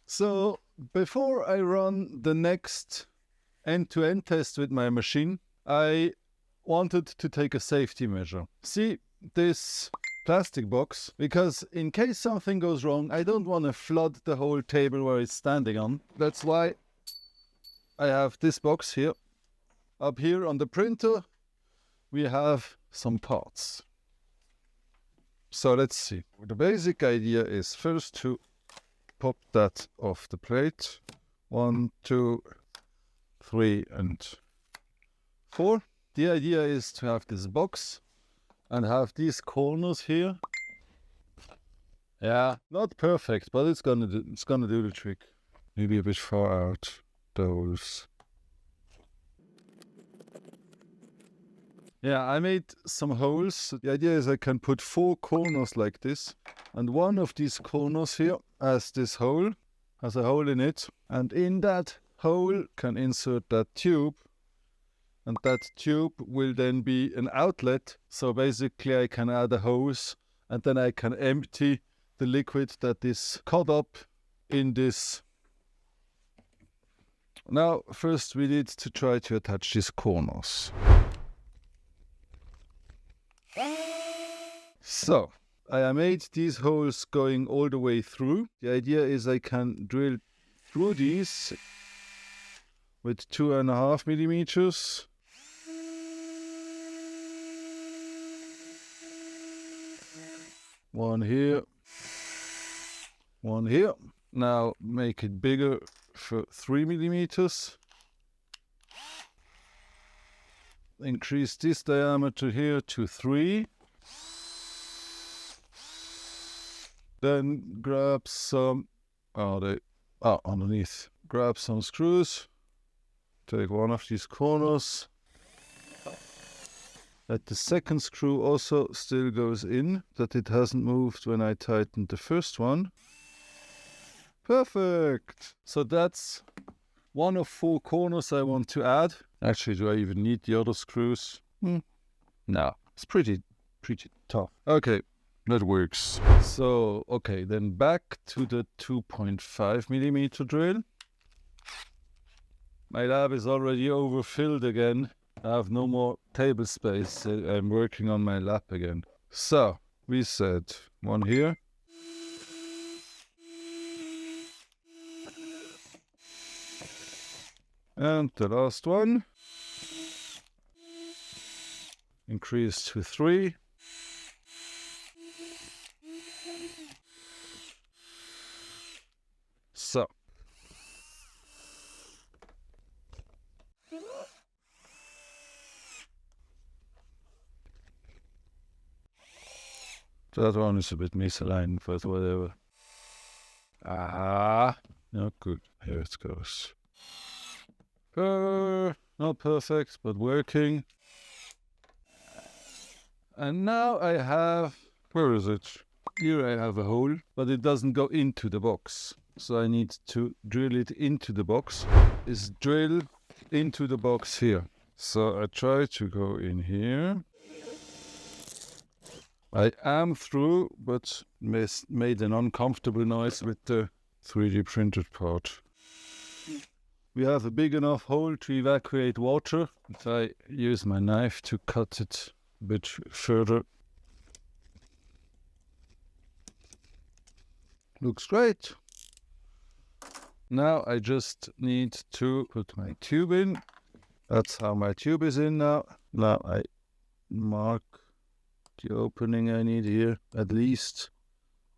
So before I run the next end-to-end test with my machine, I wanted to take a safety measure. See this plastic box, because in case something goes wrong, I don't want to flood the whole table where it's standing on. That's why I have this box here. Up here on the printer, we have some parts. So let's see. The basic idea is first to pop that off the plate. 1, 2, 3, and 4. The idea is to have this box and have these corners here. Yeah, not perfect, but it's gonna do the trick. Maybe a bit far out, those. Yeah, I made some holes. The idea is I can put 4 corners like this, and one of these corners here has a hole in it, and in that hole can insert that tube, and that tube will then be an outlet. So basically I can add a hose, and then I can empty the liquid that is caught up in this. Now first we need to try to attach these corners. So I made these holes going all the way through. The idea is I can drill through these with 2.5 millimeters. One here, one here. Now make it bigger for 3 millimeters. Increase this diameter here to 3. Then grab some, underneath. Grab some screws. Take one of these corners. That the second screw also still goes in, that it hasn't moved when I tightened the first one. Perfect! So that's one of 4 corners I want to add. Actually, do I even need the other screws? No, it's pretty tough. Okay, that works. So, okay, then back to the 2.5 millimeter drill. My lab is already overfilled again. I have no more table space. I'm working on my lap again. So, we said one here. And the last one. Increase to 3. So. That one is a bit misaligned, but whatever. Not good. Here it goes. Not perfect, but working. And now I have, where is it? Here I have a hole, but it doesn't go into the box. So I need to drill it into the box. Is drill into the box here. So I try to go in here. I am through, but made an uncomfortable noise with the 3D printed part. We have a big enough hole to evacuate water. If I use my knife to cut it a bit further. Looks great. Now I just need to put my tube in. That's how my tube is in now. Now I mark the opening I need here, at least.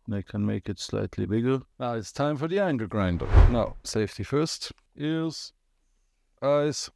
And I can make it slightly bigger. Now it's time for the angle grinder. Now, safety first. Ears, eyes.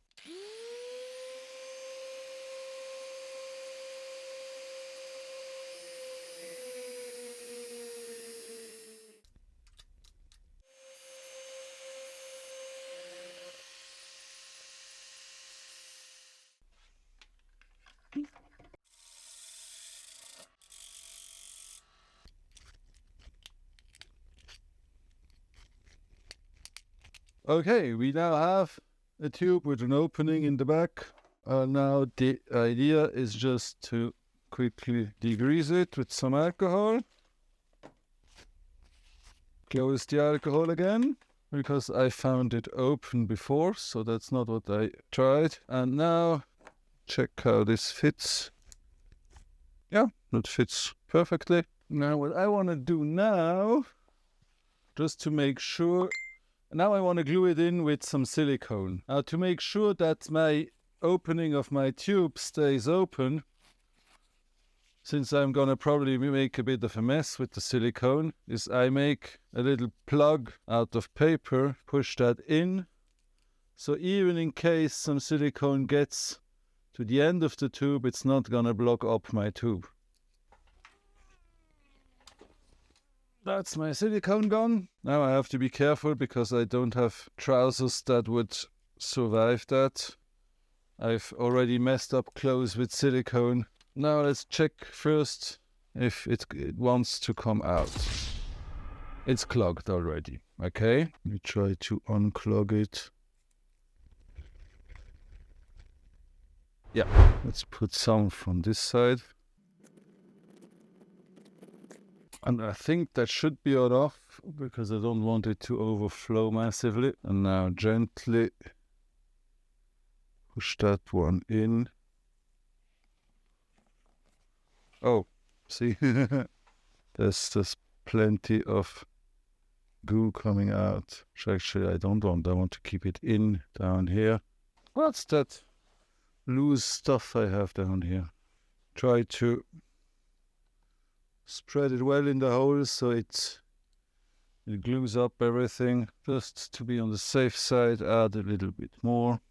Okay, we now have a tube with an opening in the back. Now the idea is just to quickly degrease it with some alcohol. Close the alcohol again, because I found it open before, so that's not what I tried. And now, check how this fits. Yeah, that fits perfectly. Now what I want to do now, just to make sure, now I want to glue it in with some silicone. Now to make sure that my opening of my tube stays open, since I'm gonna probably make a bit of a mess with the silicone, is I make a little plug out of paper, push that in, so even in case some silicone gets to the end of the tube, it's not gonna block up my tube. That's my silicone gone. Now I have to be careful because I don't have trousers that would survive that. I've already messed up clothes with silicone. Now let's check first if it wants to come out. It's clogged already. Okay, let me try to unclog it. Yeah, let's put some from this side. And I think that should be enough because I don't want it to overflow massively. And now gently push that one in. Oh, see, there's plenty of goo coming out, which actually I don't want. I want to keep it in down here. What's that loose stuff I have down here? Try to spread it well in the holes so it glues up everything. Just to be on the safe side, add a little bit more.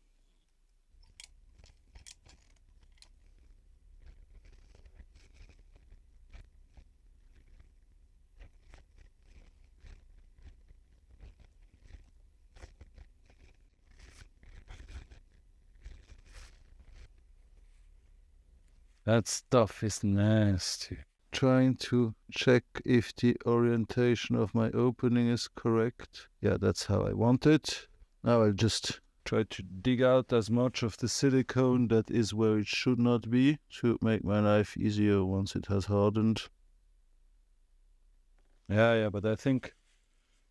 That stuff is nasty. Trying to check if the orientation of my opening is correct. Yeah, that's how I want it. Now I'll just try to dig out as much of the silicone that is where it should not be to make my life easier once it has hardened. Yeah, but I think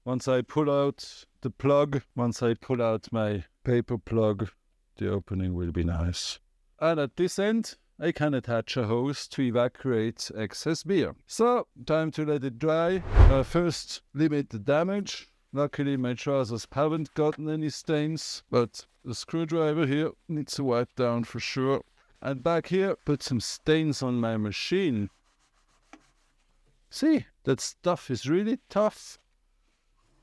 once I pull out the plug, once I pull out my paper plug, the opening will be nice. And at this end, I can attach a hose to evacuate excess beer. So, time to let it dry. First, limit the damage. Luckily, my trousers haven't gotten any stains, but the screwdriver here needs to wipe down for sure. And back here, put some stains on my machine. See, that stuff is really tough.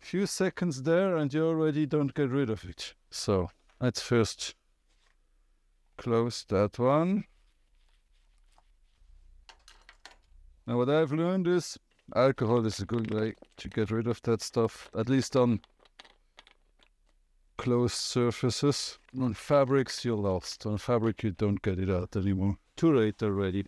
Few seconds there and you already don't get rid of it. So, let's first close that one. Now what I've learned is alcohol is a good way to get rid of that stuff, at least on closed surfaces. On fabrics you're lost. On fabric you don't get it out anymore. Too late already.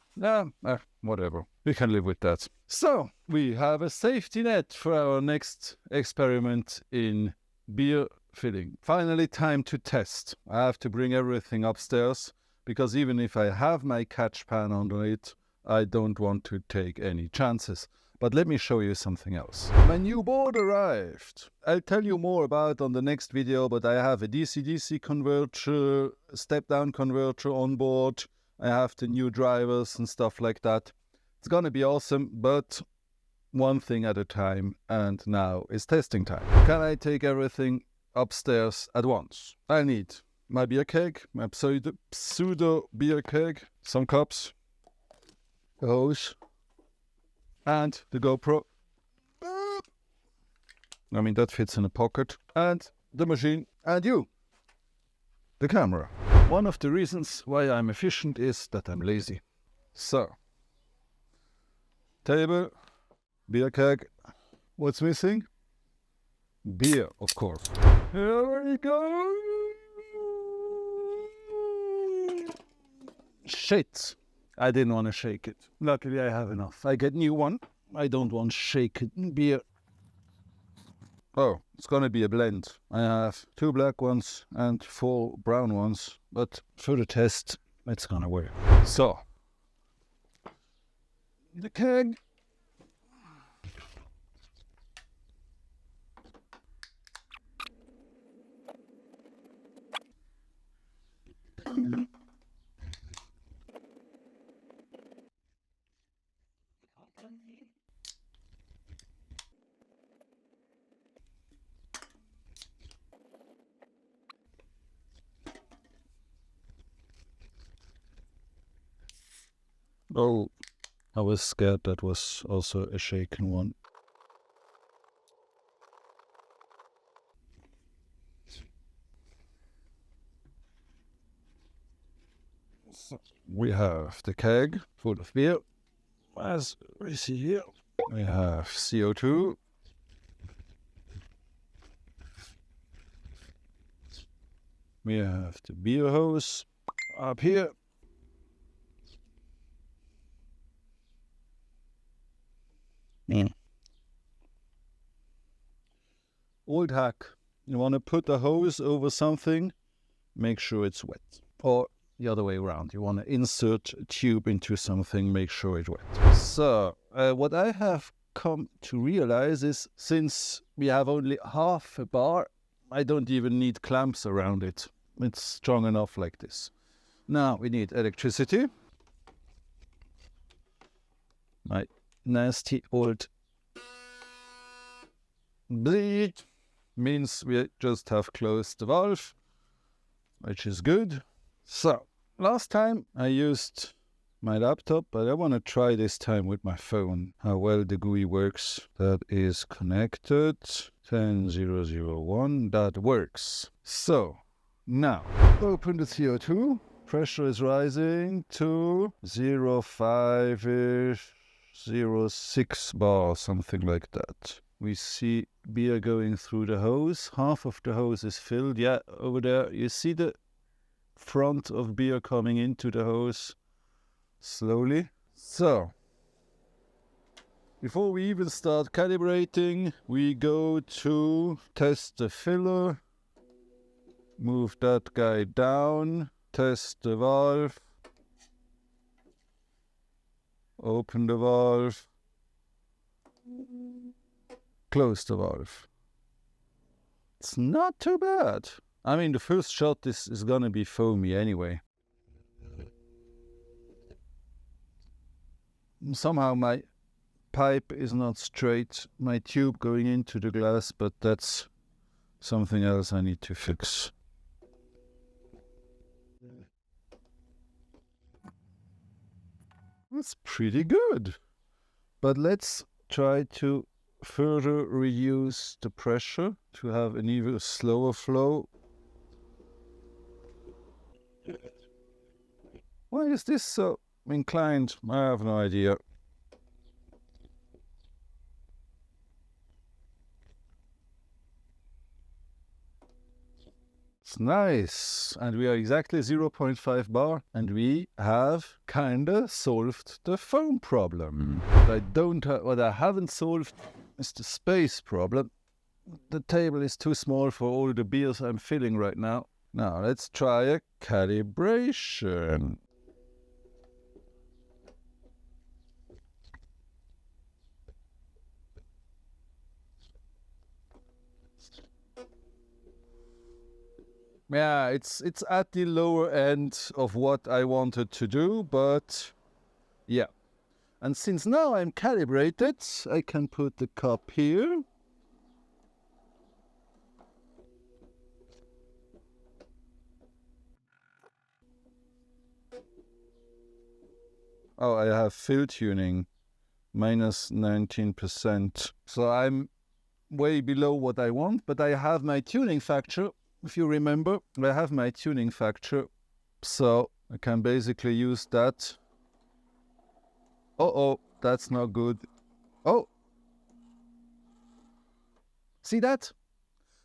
Whatever. We can live with that. So, we have a safety net for our next experiment in beer filling. Finally, time to test. I have to bring everything upstairs because even if I have my catch pan under it, I don't want to take any chances. But let me show you something else. My new board arrived. I'll tell you more about on the next video, but I have a DC-DC converter, step-down converter on board. I have the new drivers and stuff like that. It's gonna be awesome, but one thing at a time, and now is testing time. Can I take everything upstairs at once? I need my beer keg, my pseudo beer keg, some cups, the hose, and the GoPro. I mean, that fits in a pocket. And the machine, and you, the camera. One of the reasons why I'm efficient is that I'm lazy. So, table, beer keg. What's missing? Beer, of course. Here we go. Shit. I didn't want to shake it. Luckily I have enough. I get new one. I don't want shaken beer. Oh, it's gonna be a blend. I have 2 black ones and 4 brown ones, but for the test, it's gonna work. So, the keg. Oh, I was scared that was also a shaken one. So we have the keg full of beer, as we see here. We have CO2. We have the beer hose up here. Old hack. You want to put a hose over something, make sure it's wet. Or the other way around. You want to insert a tube into something, make sure it's wet. So, what I have come to realize is, since we have only half a bar, I don't even need clamps around it. It's strong enough like this. Now we need electricity. My nasty old bleed means we just have closed the valve, which is good. So, last time I used my laptop, but I want to try this time with my phone how well the GUI works. That is connected. 10001, that works. So, now open the CO2. Pressure is rising to 0.5-ish, 0.6 bar, something like that. We see beer going through the hose. Half of the hose is filled. Yeah, over there, you see the front of beer coming into the hose slowly. So, before we even start calibrating, we go to test the filler. Move that guy down. Test the valve. Open the valve. Close the valve. It's not too bad. I mean, the first shot is gonna be foamy anyway. Somehow my pipe is not straight, my tube going into the glass, but that's something else I need to fix. That's pretty good. But let's try to further reduce the pressure to have an even slower flow. Why is this so inclined? I have no idea. It's nice. And we are exactly 0.5 bar, and we have kinda solved the foam problem. What I haven't solved is the space problem. The table is too small for all the beers I'm filling right now. Now let's try a calibration. Yeah, it's at the lower end of what I wanted to do, but yeah. And since now I'm calibrated, I can put the cup here. Oh, I have fill tuning, minus 19%. So I'm way below what I want, but I have my tuning factor. If you remember, I have my tuning factor, so I can basically use that. Oh, that's not good. Oh, see that?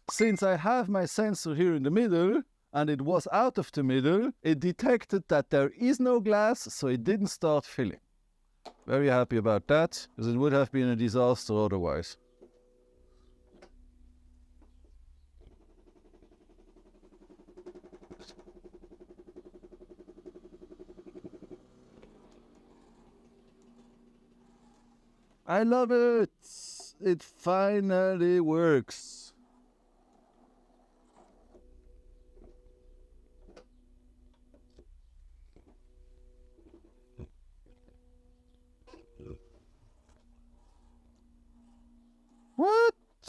Since I have my sensor here in the middle, and it was out of the middle, it detected that there is no glass, so it didn't start filling. Very happy about that, because it would have been a disaster otherwise. I love it! It finally works.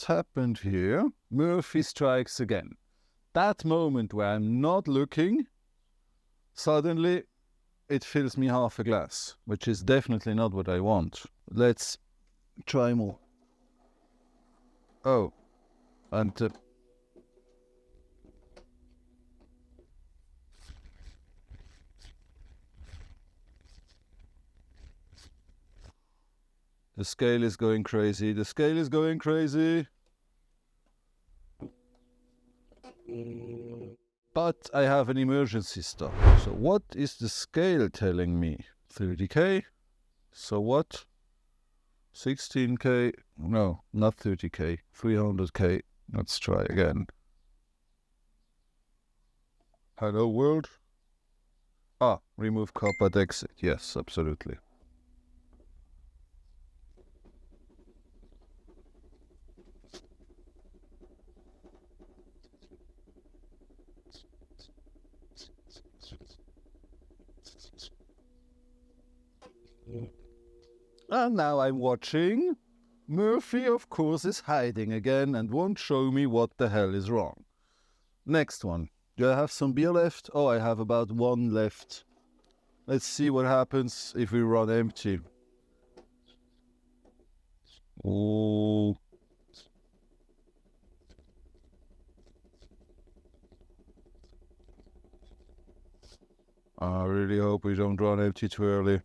happened here? Murphy strikes again. That moment where I'm not looking, suddenly it fills me half a glass, which is definitely not what I want. Let's try more. Oh, and the scale is going crazy. The scale is going crazy. But I have an emergency stop. So what is the scale telling me? 30k? So what? 16k? No, not 30k. 300k. Let's try again. Hello world? Ah, remove copper exit. Yes, absolutely. And now I'm watching. Murphy, of course, is hiding again and won't show me what the hell is wrong. Next one. Do I have some beer left? Oh, I have about one left. Let's see what happens if we run empty. Oh. I really hope we don't run empty too early.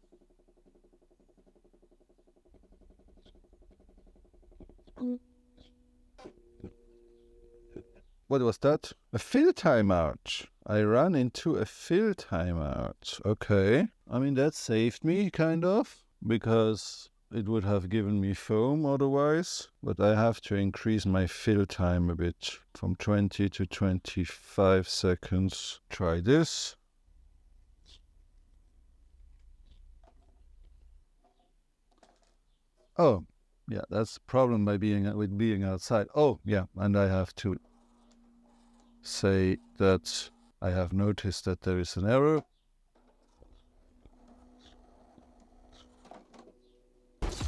What was that? A fill timeout. I ran into a fill timeout. Okay. I mean, that saved me, kind of, because it would have given me foam otherwise. But I have to increase my fill time a bit, from 20 to 25 seconds. Try this. Oh, yeah, that's the problem with being outside. Oh, yeah, and I have to say that I have noticed that there is an error.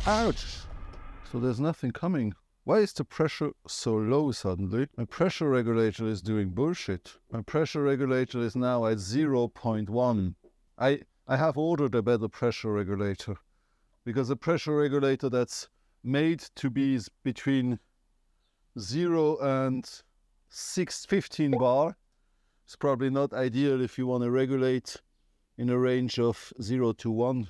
Ouch! So there's nothing coming. Why is the pressure so low suddenly? My pressure regulator is doing bullshit. My pressure regulator is now at 0.1. I have ordered a better pressure regulator, because a pressure regulator that's made to be between 0 and 15 bar is probably not ideal if you want to regulate in a range of 0 to 1.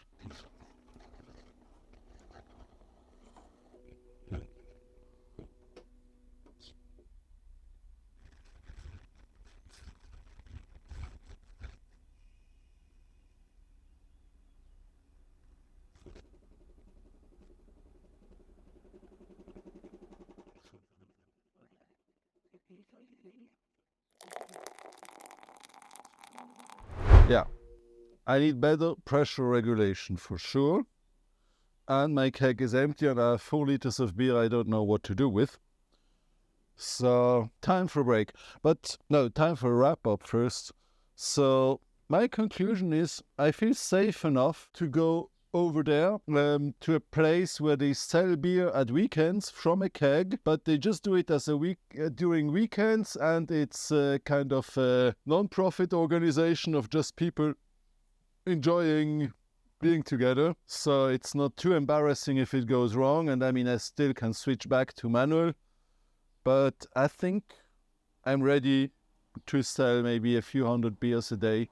Yeah, I need better pressure regulation for sure. And my keg is empty and I have 4 liters of beer I don't know what to do with. So, time for a break. But no, time for a wrap up first. So, my conclusion is I feel safe enough to go over there to a place where they sell beer at weekends from a keg, but they just do it as a during weekends, and it's kind of a non-profit organization of just people enjoying being together. So it's not too embarrassing if it goes wrong, and I mean I still can switch back to manual, but I think I'm ready to sell maybe a few hundred beers a day,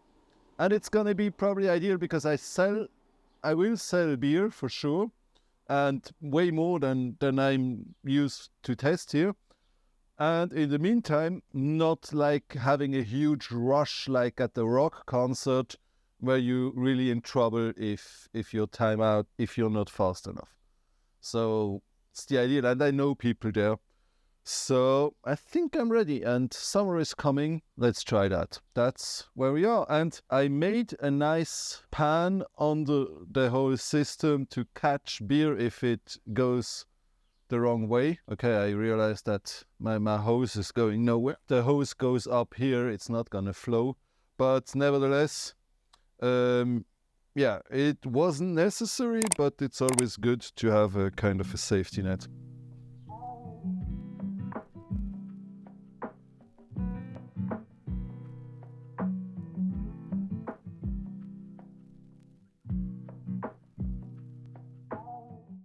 and it's gonna be probably ideal because I will sell beer for sure, and way more than I'm used to test here. And in the meantime, not like having a huge rush like at the rock concert where you're really in trouble if you're time out, if you're not fast enough. So it's the idea, and I know people there. So I think I'm ready, and summer is coming. Let's try that. That's where we are. And I made a nice pan on the whole system to catch beer if it goes the wrong way. Okay, I realized that my hose is going nowhere. The hose goes up here, it's not gonna flow. But nevertheless, yeah, it wasn't necessary, but it's always good to have a kind of a safety net.